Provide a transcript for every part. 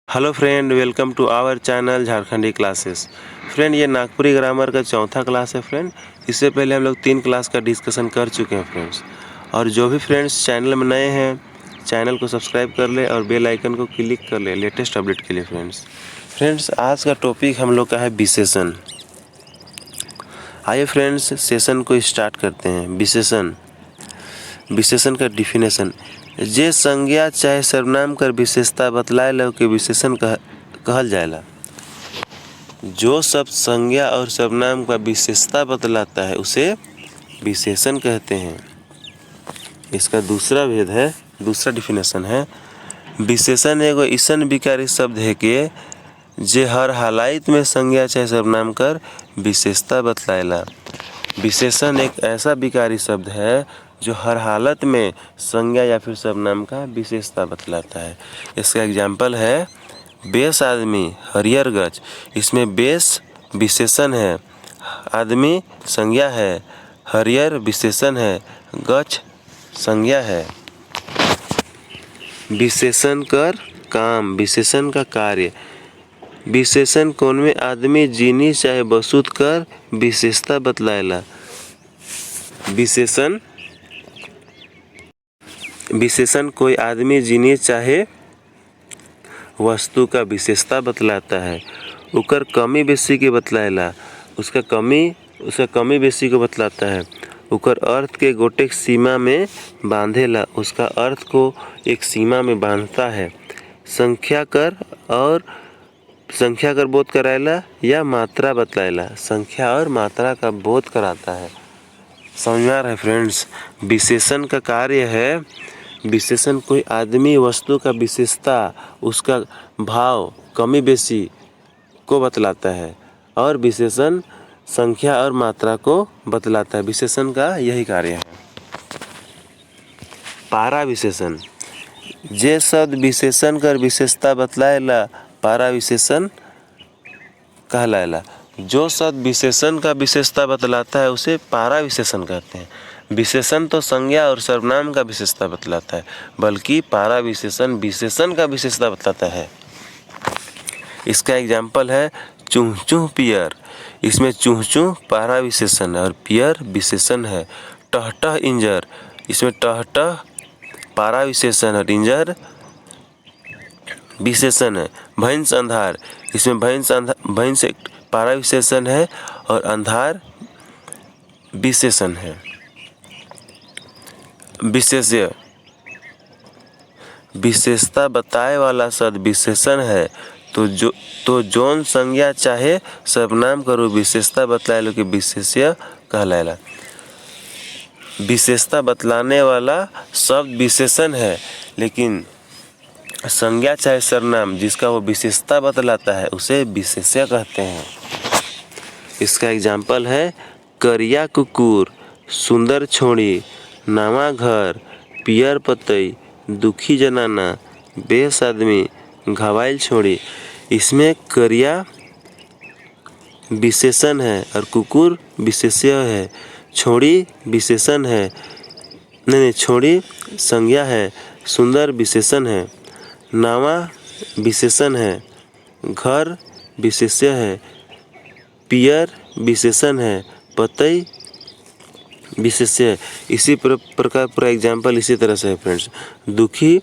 Hello friend, welcome to our channel Jharkhandi classes. Friend, ये Nagpuri grammar का चौथा क्लास है फ्रेंड। इससे पहले हम लोग 3 क्लास का डिस्कशन कर चुके हैं फ्रेंड्स। और जो भी फ्रेंड्स चैनल में नए हैं, चैनल को सब्सक्राइब कर ले और बेल आइकन को क्लिक कर ले लेटेस्ट अपडेट के लिए फ्रेंड्स आज का टॉपिक हम लोग का है विशेषण। आइए फ्रेंड्स सेशन को स्टार्ट करते हैं। विशेषण का डिफिनेशन। जे संज्ञा चाहे सर्वनाम कर विशेषता बतलाए लो के विशेषण कहल जाएला। जो शब्द संज्ञा और सर्वनाम का विशेषता बतलाता है उसे विशेषण कहते हैं। इसका दूसरा डिफिनेशन है, विशेषण एगो अइसन विकारी शब्द है कि जे हर हालत में संज्ञा चाहे सर्वनाम कर विशेषता बतलाएला। विशेषण एक ऐसा विकारी शब्द है जो हर हालत में संज्ञा या फिर सर्वनाम का विशेषता बतलाता है। इसका एग्जाम्पल है बेस आदमी हरियर गच। इसमें बेस विशेषण है, आदमी संज्ञा है, हरियर विशेषण है, गच संज्ञा है। विशेषण कर काम, विशेषण का कार्य। विशेषण कौन में आदमी जिनिस चाहे वस्तु कर विशेषता बतलाएला। विशेषण कोई आदमी जिनिस चाहे वस्तु का विशेषता बतलाता है। उकर कमी बेसी के बतलाएला, उसका कमी बेसी को बतलाता है। उकर अर्थ के गोटेक सीमा में बांधेला, उसका अर्थ को एक सीमा में बांधता है। संख्या कर बोध कराएला या मात्रा बतलाएला, संख्या और मात्रा का बोध कराता है। समझ में आ रहा है फ्रेंड्स। विशेषण का कार्य है, विशेषण कोई आदमी वस्तु का विशेषता, उसका भाव कमी बेसी को बतलाता है और विशेषण संख्या और मात्रा को बतलाता है। विशेषण का यही कार्य है। पारा विशेषण। जे शब्द विशेषण कर विशेषता बतलाएला पारा विशेषण कहलाएला। जो शब्द विशेषण का विशेषता बतलाता है उसे पारा विशेषण कहते हैं। विशेषण तो संज्ञा और सर्वनाम का विशेषता बतलाता है, बल्कि पारा विशेषण विशेषण का विशेषता बतलाता है। इसका एग्जाम्पल है चूह चूह पियर। इसमें चूह चूह पारा विशेषण है और पियर विशेषण है। टह टह इंजर। इसमें टह टह पारा विशेषण और इंजर विशेषण है। भैंस अंधार। इसमें भैंस एक पारा विशेषण है और अंधार विशेषण है। विशेष्य। विशेषता बताए वाला शब्द विशेषण है तो जौन संज्ञा चाहे सर्वनाम करो विशेषता बतलाए लो कि विशेष्य कहलाएला। विशेषता बतलाने वाला शब्द विशेषण है, लेकिन संज्ञा चाहे सर्वनाम जिसका वो विशेषता बतलाता है उसे विशेष्य कहते हैं। इसका एग्जाम्पल है करिया कुकुर, सुंदर छोड़ी, नवा घर, पियर पतई, दुखी जनाना, बेस आदमी, घवाइल छोड़ी। इसमें करिया विशेषण है और कुकुर विशेष्य है। छोड़ी विशेषण है, नहीं छोड़ी संज्ञा है, सुंदर विशेषण है, नावा विशेषण है, घर विशेष्य है, पियर विशेषण है, पतई विशेष्य है। इसी प्रकार पूरा एग्जाम्पल इसी तरह से है फ्रेंड्स। दुखी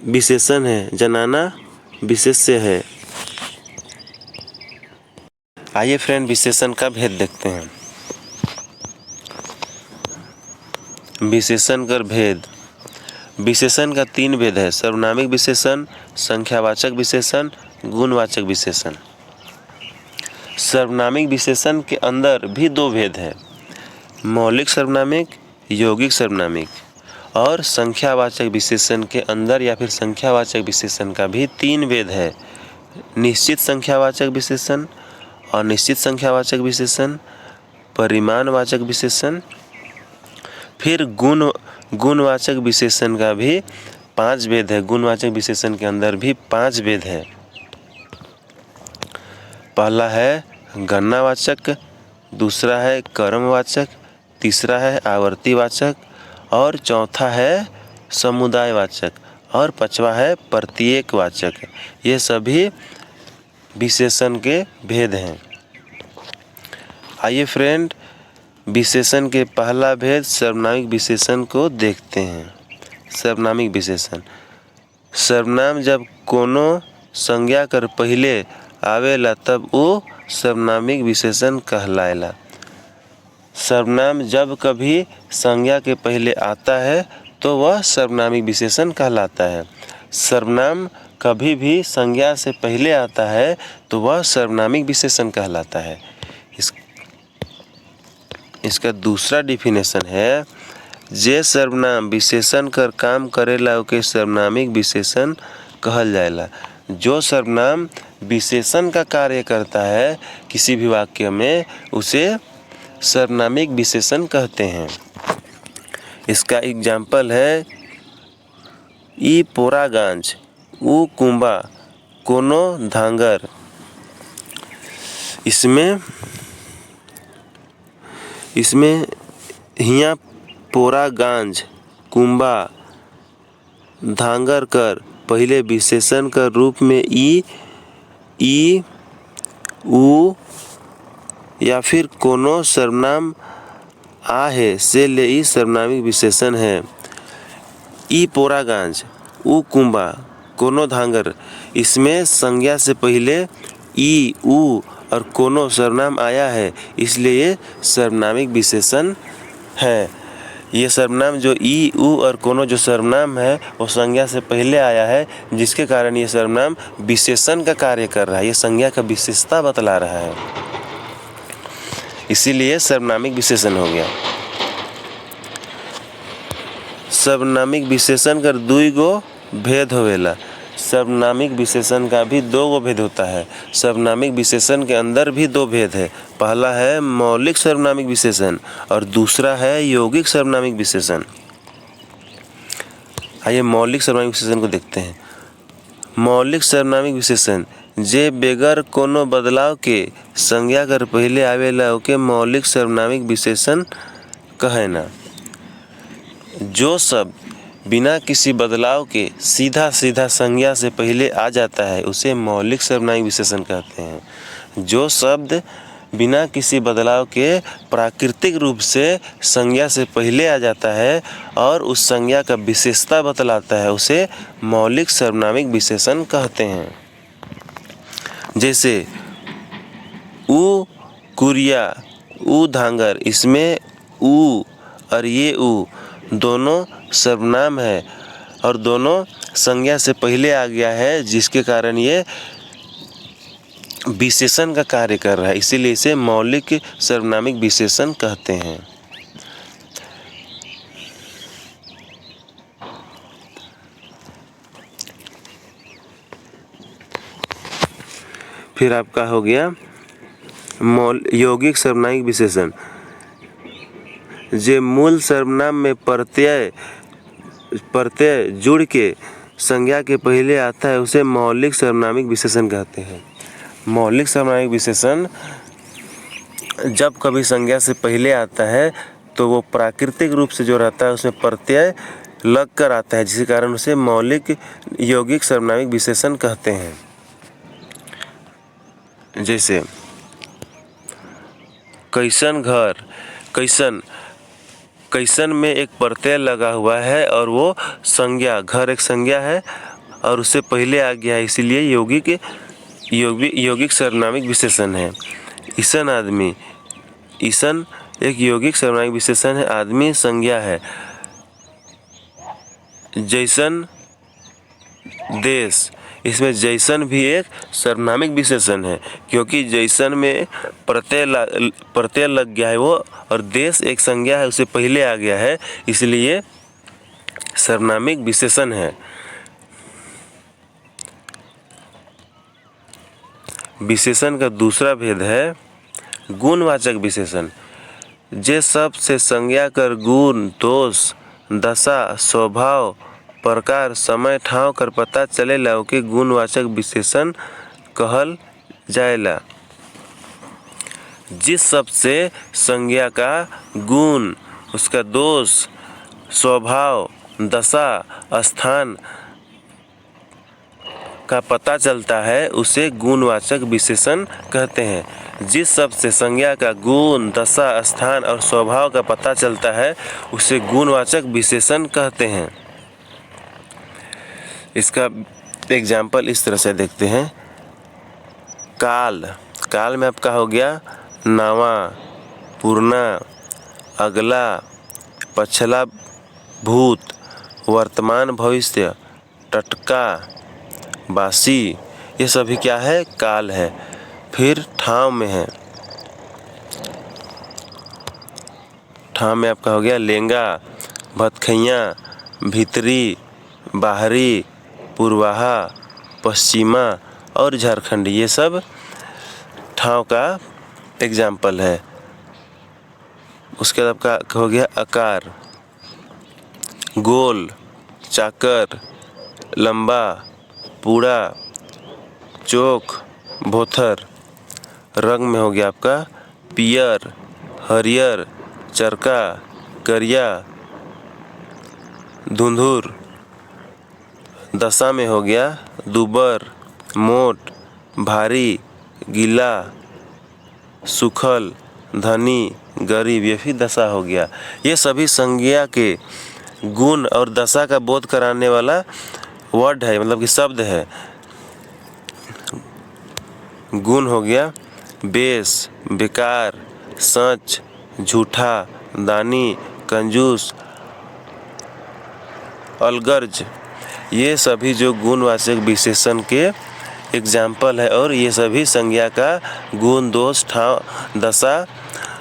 विशेषण है, जनाना विशेष्य है। आइए फ्रेंड विशेषण का भेद देखते हैं। विशेषण का भेद। विशेषण का 3 भेद है, सर्वनामिक विशेषण, संख्यावाचक विशेषण, गुणवाचक विशेषण। सर्वनामिक विशेषण के अंदर भी 2 भेद है, मौलिक सर्वनामिक, यौगिक सर्वनामिक। और संख्यावाचक विशेषण के अंदर या फिर संख्यावाचक विशेषण का भी 3 भेद है, निश्चित संख्यावाचक विशेषण, अनिश्चित संख्यावाचक विशेषण, परिमाणवाचक विशेषण। फिर गुणवाचक विशेषण का भी 5 भेद है। गुणवाचक विशेषण के अंदर भी 5 भेद है। पहला है गणनावाचक, दूसरा है कर्मवाचक, तीसरा है आवर्तीवाचक और चौथा है समुदायवाचक और पांचवा है प्रत्येकवाचक। ये सभी विशेषण के भेद हैं। आइए फ्रेंड, विशेषण के पहला भेद सर्वनामिक विशेषण को देखते हैं। सर्वनामिक विशेषण, सर्वनाम जब कोनो संज्ञा कर पहिले आवेला तब वो सर्वनामिक विशेषण कहलाएला। सर्वनाम जब कभी संज्ञा के पहले आता है तो वह सर्वनामिक विशेषण कहलाता है। सर्वनाम कभी भी संज्ञा से पहले आता है तो वह सर्वनामिक विशेषण कहलाता है। इसका दूसरा डिफिनेशन है, जे सर्वनाम विशेषण कर काम करेला ओके सर्वनामिक विशेषण कहल जाएला। जो सर्वनाम विशेषण का कार्य करता है किसी भी वाक्य में उसे सर्वनामिक विशेषण कहते हैं। इसका एग्जाम्पल है, ई पोरा गांज, ऊ कुंबा, कोनो धांगर। इसमें हिया पोरा गांज कुंबा धांगर कर पहले विशेषण का रूप में ई ऊ या फिर कोनो सर्वनाम आ है से ले ई सर्वनामिक विशेषण है। ई पोरा गांज, ऊ कुंबा, कोनो धांगर, इसमें संज्ञा से पहले ई ऊ और कोनो सर्वनाम आया है, इसलिए ये सर्वनामिक विशेषण है। ये सर्वनाम जो ई ऊ और कोनो जो सर्वनाम है वो संज्ञा से पहले आया है, जिसके कारण ये सर्वनाम विशेषण का कार्य कर रहा है। ये संज्ञा का विशेषता बतला रहा है, इसीलिए सर्वनामिक विशेषण हो गया। सर्वनामिक विशेषण का दुई गो भेद होवेला। सर्वनामिक विशेषण का भी दो गो भेद होता है। सर्वनामिक विशेषण के अंदर भी दो भेद है। पहला है मौलिक सर्वनामिक विशेषण और दूसरा है यौगिक सर्वनामिक विशेषण। आइए मौलिक सर्वनामिक विशेषण को देखते हैं। मौलिक सर्वनामिक विशेषण जे बेगर कोनो बदलाव के संज्ञा कर पहले आवेला ओके मौलिक सर्वनामिक विशेषण कहेना। जो शब्द बिना किसी बदलाव के सीधा संज्ञा से पहले आ जाता है उसे मौलिक सर्वनामिक विशेषण कहते हैं। जो शब्द बिना किसी बदलाव के प्राकृतिक रूप से संज्ञा से पहले आ जाता है और उस संज्ञा का विशेषता बतलाता है उसे मौलिक सर्वनामिक विशेषण कहते हैं। जैसे ऊ कुरिया, ऊ धांगर, इसमें ऊ और ये ऊ दोनों सर्वनाम है और दोनों संज्ञा से पहले आ गया है, जिसके कारण ये विशेषण का कार्य कर रहा है, इसीलिए इसे मौलिक सर्वनामिक विशेषण कहते हैं। फिर आपका हो गया यौगिक सर्वनामिक विशेषण। जे मूल सर्वनाम में प्रत्यय जुड़ के संज्ञा के पहले आता है उसे मौलिक सर्वनामिक विशेषण कहते हैं। मौलिक सर्वनामिक विशेषण जब कभी संज्ञा से पहले आता है तो वो प्राकृतिक रूप से जो रहता है उसमें प्रत्यय लग कर आता है, जिसके कारण उसे मौलिक यौगिक सर्वनामिक विशेषण कहते हैं। जैसे कैसन घर, कैसन में एक प्रत्यय लगा हुआ है और वो संज्ञा, घर एक संज्ञा है और उससे पहले आ गया है, इसीलिए यौगिक सर्वनामिक विशेषण है। ईसन आदमी, ईसन एक यौगिक सर्वनामिक विशेषण है, आदमी संज्ञा है। जैसन देश, इसमें जैसन भी एक सर्वनामिक विशेषण है, क्योंकि जैसन में प्रत्यय लग गया है वो और देश एक संज्ञा है उससे पहले आ गया है, इसलिए सर्वनामिक विशेषण है। विशेषण का दूसरा भेद है गुणवाचक विशेषण। जे शब्द से संज्ञा कर गुण, दोष, दशा, स्वभाव, प्रकार, समय, ठाव कर पता चलेला ओके गुणवाचक विशेषण कहल जाएला। जिस शब्द से संज्ञा का गुण, उसका दोष, स्वभाव, दशा, स्थान का पता चलता है उसे गुणवाचक विशेषण कहते हैं। जिस शब्द से संज्ञा का गुण, दशा, स्थान और स्वभाव का पता चलता है उसे गुणवाचक विशेषण कहते हैं। इसका एग्जाम्पल इस तरह से देखते हैं। काल, काल में आपका हो गया नवा, पुरना, अगला, पछला, भूत, वर्तमान, भविष्य, टटका, बासी, ये सभी क्या है? काल है। फिर ठाव में है, ठाव में आपका हो गया लेंगा, भतखैया, भीतरी, बाहरी, पूर्वाहा, पश्चिमा और झारखंडी, ये सब ठाव का एग्जाम्पल है। उसके बाद आपका हो गया आकार, गोल, चाकर, लंबा, पूरा, चौक, भोथर। रंग में हो गया आपका पियर, हरियर, चरका, करिया, धुंधुर। दशा में हो गया दुबर, मोट, भारी, गीला, सुखल, धनी, गरीब, ये भी दशा हो गया। ये सभी संज्ञा के गुण और दशा का बोध कराने वाला वर्ड है, मतलब कि शब्द है। गुण हो गया बेस, बेकार, सच, झूठा, दानी, कंजूस, अलगर्ज। ये सभी जो गुणवाचक विशेषण के एग्जाम्पल है और ये सभी संज्ञा का गुण, दोष, ठाव, दशा,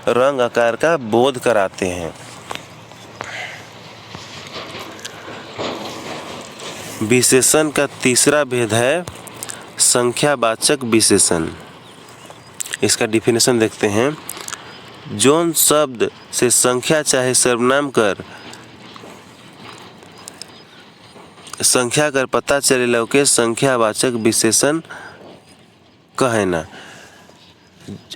रंग, आकार का बोध कराते हैं। विशेषण का तीसरा भेद है संख्यावाचक विशेषण। इसका डिफिनेशन देखते हैं। जोन शब्द से संख्या चाहे सर्वनाम कर संख्या कर पता चलेला ओके संख्यावाचक विशेषण कहना।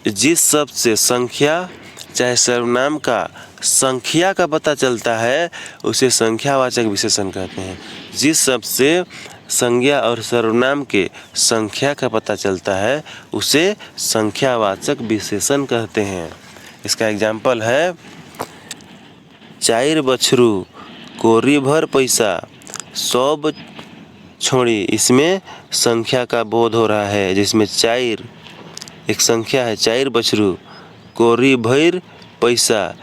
जिस शब्द से संख्या चाहे सर्वनाम का संख्या का पता चलता है उसे संख्यावाचक विशेषण कहते हैं। जिस शब्द से संज्ञा और सर्वनाम के संख्या का पता चलता है उसे संख्यावाचक विशेषण कहते हैं। इसका एग्जाम्पल है चार बछरू, कोरी भर पैसा, 100 छोड़ी। इसमें संख्या का बोध हो रहा है, जिसमें चार एक संख्या है, चार बछरू, कोरी भर पैसा,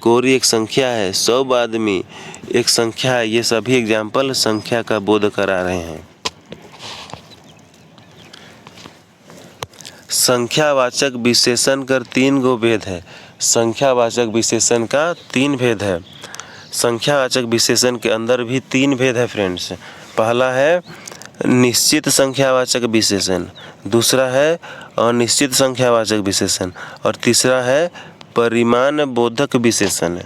कोरी एक संख्या है, 100 आदमी एक संख्या है। ये सभी एग्जाम्पल संख्या का बोध करा रहे हैं। संख्यावाचक विशेषण का 3 गो भेद है। संख्यावाचक विशेषण का 3 भेद है। संख्यावाचक विशेषण के अंदर भी 3 भेद है फ्रेंड्स। पहला है निश्चित संख्यावाचक विशेषण, दूसरा है अनिश्चित संख्यावाचक विशेषण और तीसरा है परिमाण बोधक विशेषण।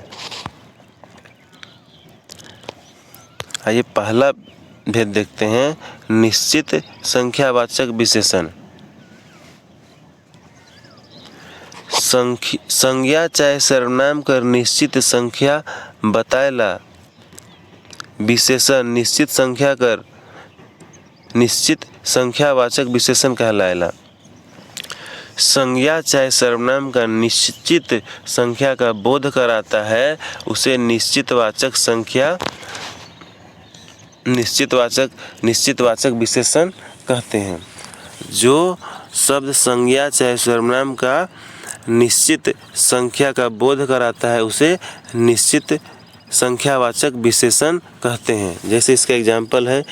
आइए पहला भेद देखते हैं, निश्चित संख्यावाचक विशेषण। संज्ञा चाहे सर्वनाम कर निश्चित संख्या बताएला विशेषण निश्चित संख्या कर निश्चित संख्यावाचक विशेषण कहलाएला। संज्ञा चाहे सर्वनाम का निश्चित संख्या का बोध कराता है उसे निश्चितवाचक विशेषण कहते हैं। जो शब्द संज्ञा चाहे सर्वनाम का निश्चित संख्या का बोध कराता है उसे निश्चित संख्यावाचक विशेषण कहते हैं। जैसे इसका एग्जाम्पल है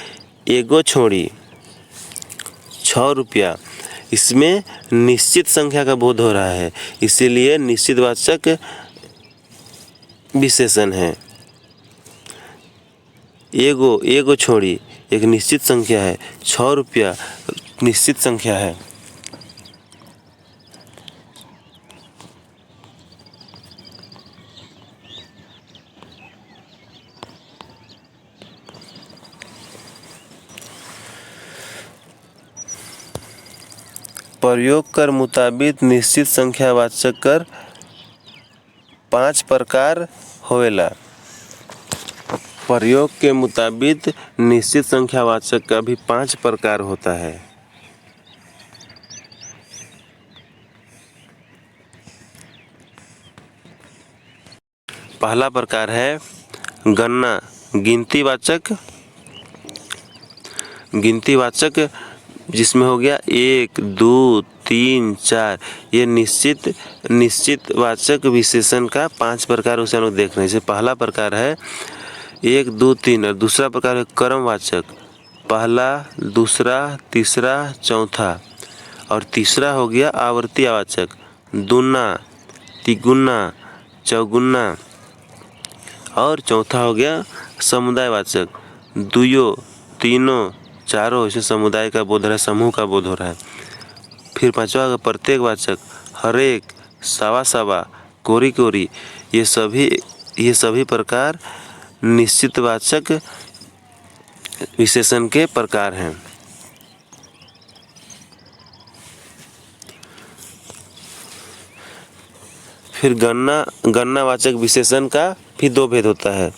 एगो छोड़ी, 6 रुपया। इसमें निश्चित संख्या का बोध हो रहा है, इसीलिए निश्चितवाचक विशेषण है। एगो छोड़ी एक निश्चित संख्या है, 6 रुपया निश्चित संख्या है। प्रयोग कर मुताबिक निश्चित संख्यावाचक कर 5 प्रकार होवेला। प्रयोग के मुताबिक निश्चित संख्यावाचक का भी 5 प्रकार होता है। पहला प्रकार है गणना गिनतीवाचक, जिसमें हो गया 1, 2, 3, 4। ये निश्चित वाचक विशेषण का 5 प्रकार उसे हम लोग देख रहे हैं। जैसे पहला प्रकार है 1, 2, 3 और दूसरा प्रकार है क्रमवाचक, पहला, दूसरा, तीसरा, चौथा। और तीसरा हो गया आवर्तीवाचक, दूना, तिगुना, चौगुना। और चौथा हो गया समुदायवाचक, दुयो, तीनों, चारों। इसे समुदाय का बोध हो रहा है, समूह का बोध हो रहा है। फिर पांचवा होगा प्रत्येकवाचक, हरेक, सवा सवा, कोरी कोरी। ये सभी प्रकार निश्चितवाचक विशेषण के प्रकार हैं। फिर गणनावाचक विशेषण का भी 2 भेद होता है।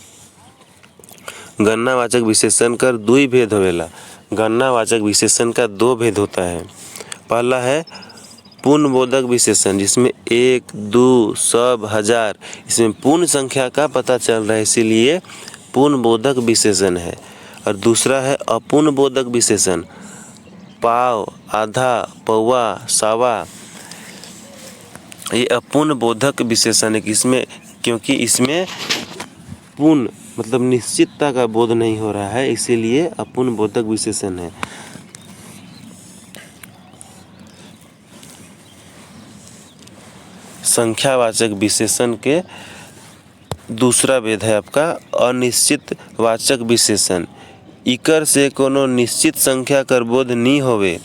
गणनावाचक विशेषण का 2 भेद होवेला। गणनावाचक विशेषण का 2 भेद होता है। पहला है पूर्णबोधक विशेषण, जिसमें 1, 2, सब, हजार, इसमें पूर्ण संख्या का पता चल रहा है, इसीलिए पूर्णबोधक विशेषण है। और दूसरा है अपूर्णबोधक विशेषण, पाव, आधा, पौवा, सावा। ये अपूर्णबोधक विशेषण है क्योंकि इसमें पूर्ण मतलब निश्चितता का बोध नहीं हो रहा है, इसीलिए अपूर्णबोधक विशेषण है। संख्यावाचक विशेषण के दूसरा भेद है आपका अनिश्चित वाचक विशेषण। इकर से कोनो निश्चित संख्या कर बोध नहीं होवे।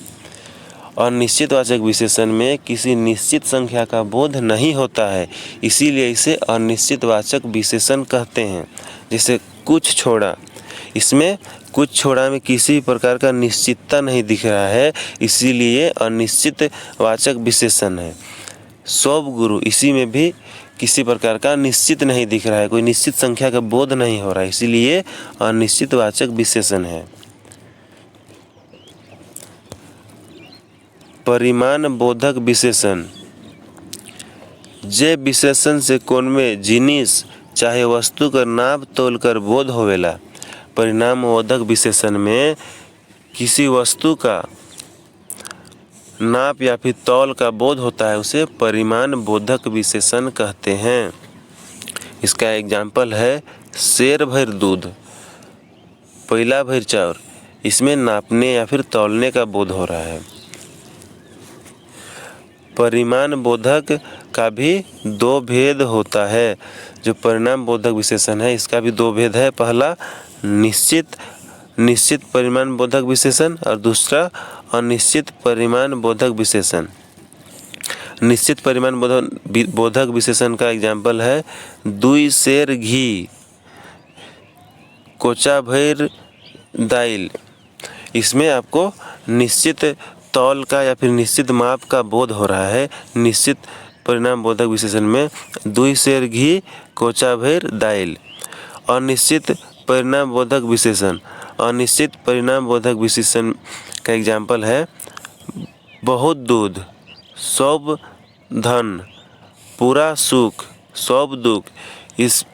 अनिश्चित वाचक विशेषण में किसी निश्चित संख्या का बोध नहीं होता है, इसीलिए इसे अनिश्चित वाचक विशेषण कहते हैं। जैसे कुछ छोड़ा, इसमें कुछ छोड़ा में किसी प्रकार का निश्चितता नहीं दिख रहा है, इसीलिए अनिश्चित वाचक विशेषण है। सब गुरु, इसी में भी किसी प्रकार का निश्चित नहीं दिख रहा है, कोई निश्चित संख्या का बोध नहीं हो रहा है, इसीलिए अनिश्चित वाचक विशेषण है। परिमाण बोधक विशेषण, जे विशेषण से कोन में जिनिस चाहे वस्तु कर नाप तोल कर बोध होवेला। परिमाण बोधक विशेषण में किसी वस्तु का नाप या फिर तौल का बोध होता है, उसे परिमाण बोधक विशेषण कहते हैं। इसका एग्जाम्पल है शेर भर दूध, पहला भर चाउर। इसमें नापने या फिर तौलने का बोध हो रहा है। परिमाण बोधक का भी 2 भेद होता है। जो परिमाण बोधक विशेषण है, इसका भी 2 भेद है। पहला निश्चित परिमाण बोधक विशेषण और दूसरा अनिश्चित परिमाण बोधक विशेषण। निश्चित परिमाण बोधक विशेषण का एग्जाम्पल है 2 सेर घी, कोचा भर दाइल। इसमें आपको निश्चित तौल का या फिर निश्चित माप का बोध हो रहा है। निश्चित परिमाण बोधक विशेषण में 2 सेर घी, कोचा भर दाइल। अनिश्चित परिमाण बोधक विशेषण, अनिश्चित परिमाण बोधक विशेषण का एग्जाम्पल है बहुत दूध, सब धन, पूरा सुख, सब दुख। इस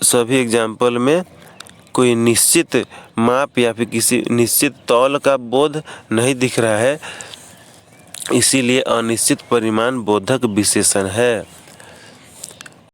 सभी एग्जाम्पल में कोई निश्चित माप या फिर किसी निश्चित तौल का बोध नहीं दिख रहा है, इसीलिए अनिश्चित परिमाण बोधक विशेषण है।